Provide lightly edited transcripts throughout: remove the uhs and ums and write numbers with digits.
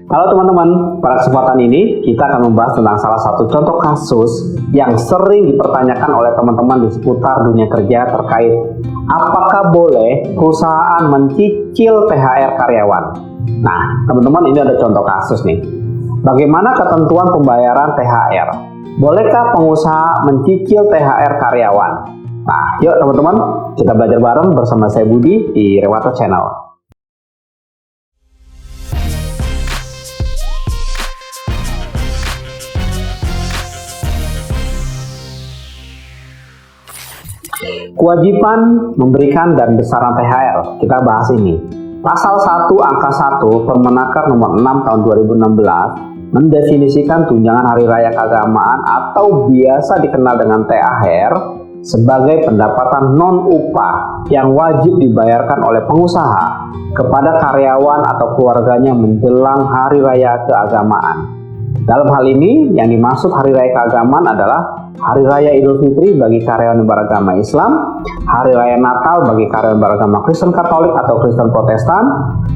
Halo teman-teman, pada kesempatan ini kita akan membahas tentang salah satu contoh kasus yang sering dipertanyakan oleh teman-teman di seputar dunia kerja terkait apakah boleh perusahaan mencicil THR karyawan. Nah, teman-teman, ini ada contoh kasus nih. Bagaimana ketentuan pembayaran THR? Bolehkah pengusaha mencicil THR karyawan? Nah, yuk teman-teman, kita belajar bareng bersama saya Budi di Rewata Channel. Kewajiban memberikan dan besaran THR, kita bahas ini. Pasal 1 angka 1 Permenaker nomor 6 tahun 2016 mendefinisikan tunjangan hari raya keagamaan atau biasa dikenal dengan THR sebagai pendapatan non-upah yang wajib dibayarkan oleh pengusaha kepada karyawan atau keluarganya menjelang hari raya keagamaan. Dalam hal ini, yang dimaksud hari raya keagamaan adalah Hari Raya Idul Fitri bagi karyawan yang beragama Islam, Hari Raya Natal bagi karyawan beragama Kristen Katolik atau Kristen Protestan,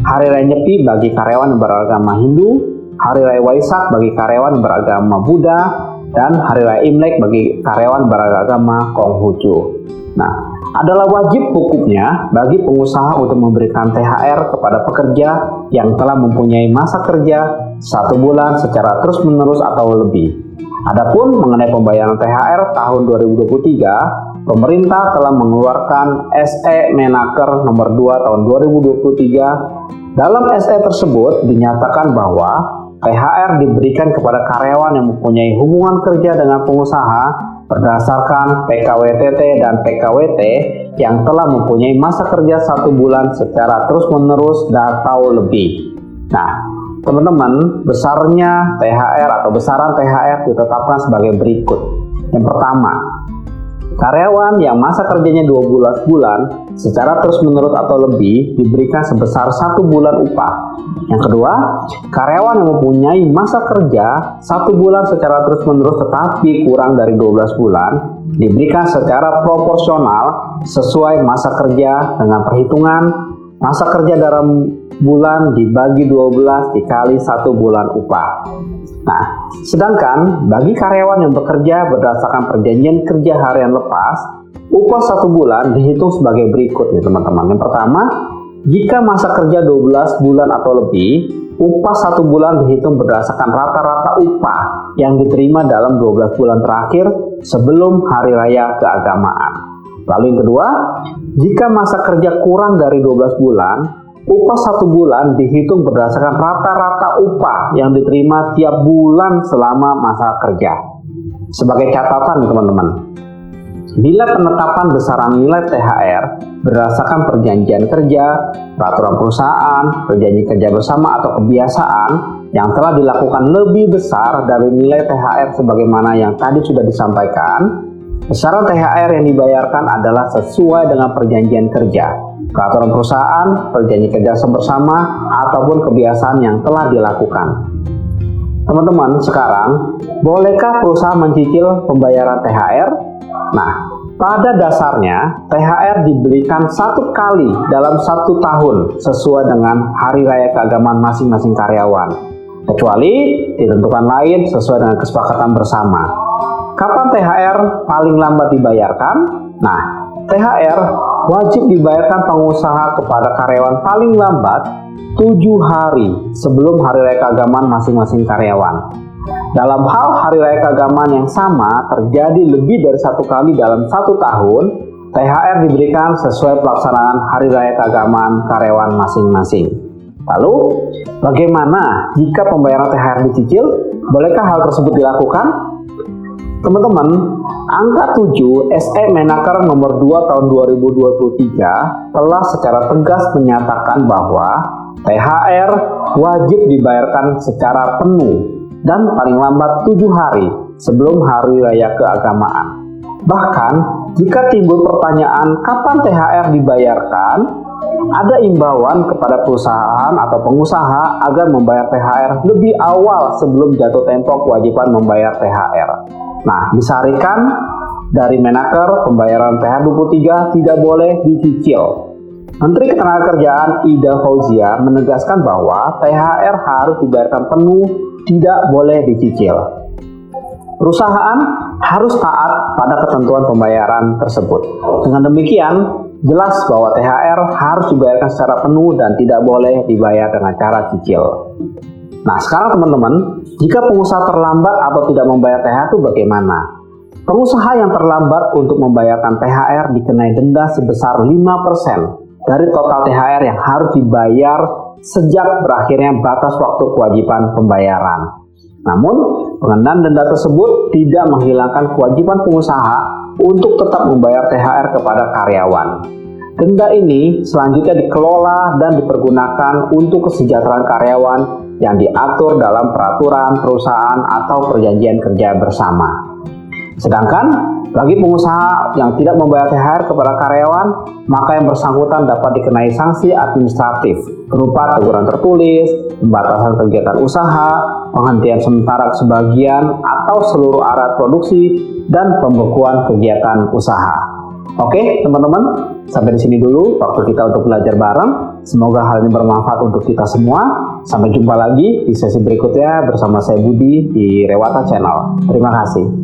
Hari Raya Nyepi bagi karyawan yang beragama Hindu, Hari Raya Waisak bagi karyawan yang beragama Buddha, dan Hari Raya Imlek bagi karyawan beragama Konghucu. Nah, adalah wajib hukumnya bagi pengusaha untuk memberikan THR kepada pekerja yang telah mempunyai masa kerja 1 bulan secara terus-menerus atau lebih. Adapun mengenai pembayaran THR tahun 2023, pemerintah telah mengeluarkan SE Menaker nomor 2 tahun 2023. Dalam SE tersebut dinyatakan bahwa THR diberikan kepada karyawan yang mempunyai hubungan kerja dengan pengusaha berdasarkan PKWTT dan PKWT yang telah mempunyai masa kerja 1 bulan secara terus-menerus atau lebih. Nah, teman-teman, besarnya THR atau besaran THR ditetapkan sebagai berikut. Yang pertama, karyawan yang masa kerjanya 12 bulan secara terus-menerus atau lebih diberikan sebesar 1 bulan upah. Yang kedua, karyawan yang mempunyai masa kerja 1 bulan secara terus-menerus tetapi kurang dari 12 bulan diberikan secara proporsional sesuai masa kerja dengan perhitungan masa kerja dalam bulan dibagi 12 dikali 1 bulan upah. Nah, sedangkan bagi karyawan yang bekerja berdasarkan perjanjian kerja harian lepas, upah 1 bulan dihitung sebagai berikut nih teman-teman. Yang pertama, jika masa kerja 12 bulan atau lebih, upah 1 bulan dihitung berdasarkan rata-rata upah yang diterima dalam 12 bulan terakhir sebelum hari raya keagamaan. Lalu yang kedua, jika masa kerja kurang dari 12 bulan, upah 1 bulan dihitung berdasarkan rata-rata upah yang diterima tiap bulan selama masa kerja. Sebagai catatan teman-teman, bila penetapan besaran nilai THR berdasarkan perjanjian kerja, peraturan perusahaan, perjanjian kerja bersama atau kebiasaan yang telah dilakukan lebih besar dari nilai THR sebagaimana yang tadi sudah disampaikan, besaran THR yang dibayarkan adalah sesuai dengan perjanjian kerja, peraturan perusahaan, perjanjian kerja bersama, ataupun kebiasaan yang telah dilakukan. Teman-teman, sekarang, bolehkah perusahaan mencicil pembayaran THR? Nah, pada dasarnya, THR diberikan 1 kali dalam 1 tahun sesuai dengan hari raya keagamaan masing-masing karyawan, kecuali ditentukan lain sesuai dengan kesepakatan bersama. Kapan THR paling lambat dibayarkan? Nah, THR wajib dibayarkan pengusaha kepada karyawan paling lambat 7 hari sebelum hari raya keagamaan masing-masing karyawan. Dalam hal hari raya keagamaan yang sama terjadi lebih dari 1 kali dalam 1 tahun, THR diberikan sesuai pelaksanaan hari raya keagamaan karyawan masing-masing. Lalu, bagaimana jika pembayaran THR dicicil? Bolehkah hal tersebut dilakukan? Teman-teman, angka 7 SE Menaker nomor 2 tahun 2023 telah secara tegas menyatakan bahwa THR wajib dibayarkan secara penuh dan paling lambat 7 hari sebelum hari raya keagamaan. Bahkan, jika timbul pertanyaan kapan THR dibayarkan, ada imbauan kepada perusahaan atau pengusaha agar membayar THR lebih awal sebelum jatuh tempo kewajiban membayar THR. Nah, disaharikan dari Menaker, pembayaran THR 23 tidak boleh dicicil. Menteri Ketenagakerjaan Ida Fauzia menegaskan bahwa THR harus dibayarkan penuh, tidak boleh dicicil. Perusahaan harus taat pada ketentuan pembayaran tersebut. Dengan demikian, jelas bahwa THR harus dibayarkan secara penuh dan tidak boleh dibayar dengan cara cicil. Nah, sekarang teman-teman, jika pengusaha terlambat atau tidak membayar THR itu bagaimana? Pengusaha yang terlambat untuk membayarkan THR dikenai denda sebesar 5% dari total THR yang harus dibayar sejak berakhirnya batas waktu kewajiban pembayaran. Namun, pengenaan denda tersebut tidak menghilangkan kewajiban pengusaha untuk tetap membayar THR kepada karyawan. Denda ini selanjutnya dikelola dan dipergunakan untuk kesejahteraan karyawan yang diatur dalam peraturan perusahaan atau perjanjian kerja bersama. Sedangkan bagi pengusaha yang tidak membayar THR kepada karyawan, maka yang bersangkutan dapat dikenai sanksi administratif berupa teguran tertulis, pembatasan kegiatan usaha, penghentian sementara sebagian atau seluruh area produksi, dan pembekuan kegiatan usaha. Oke, teman-teman, sampai di sini dulu waktu kita untuk belajar bareng. Semoga hal ini bermanfaat untuk kita semua. Sampai jumpa lagi di sesi berikutnya bersama saya Budi di Rewata Channel. Terima kasih.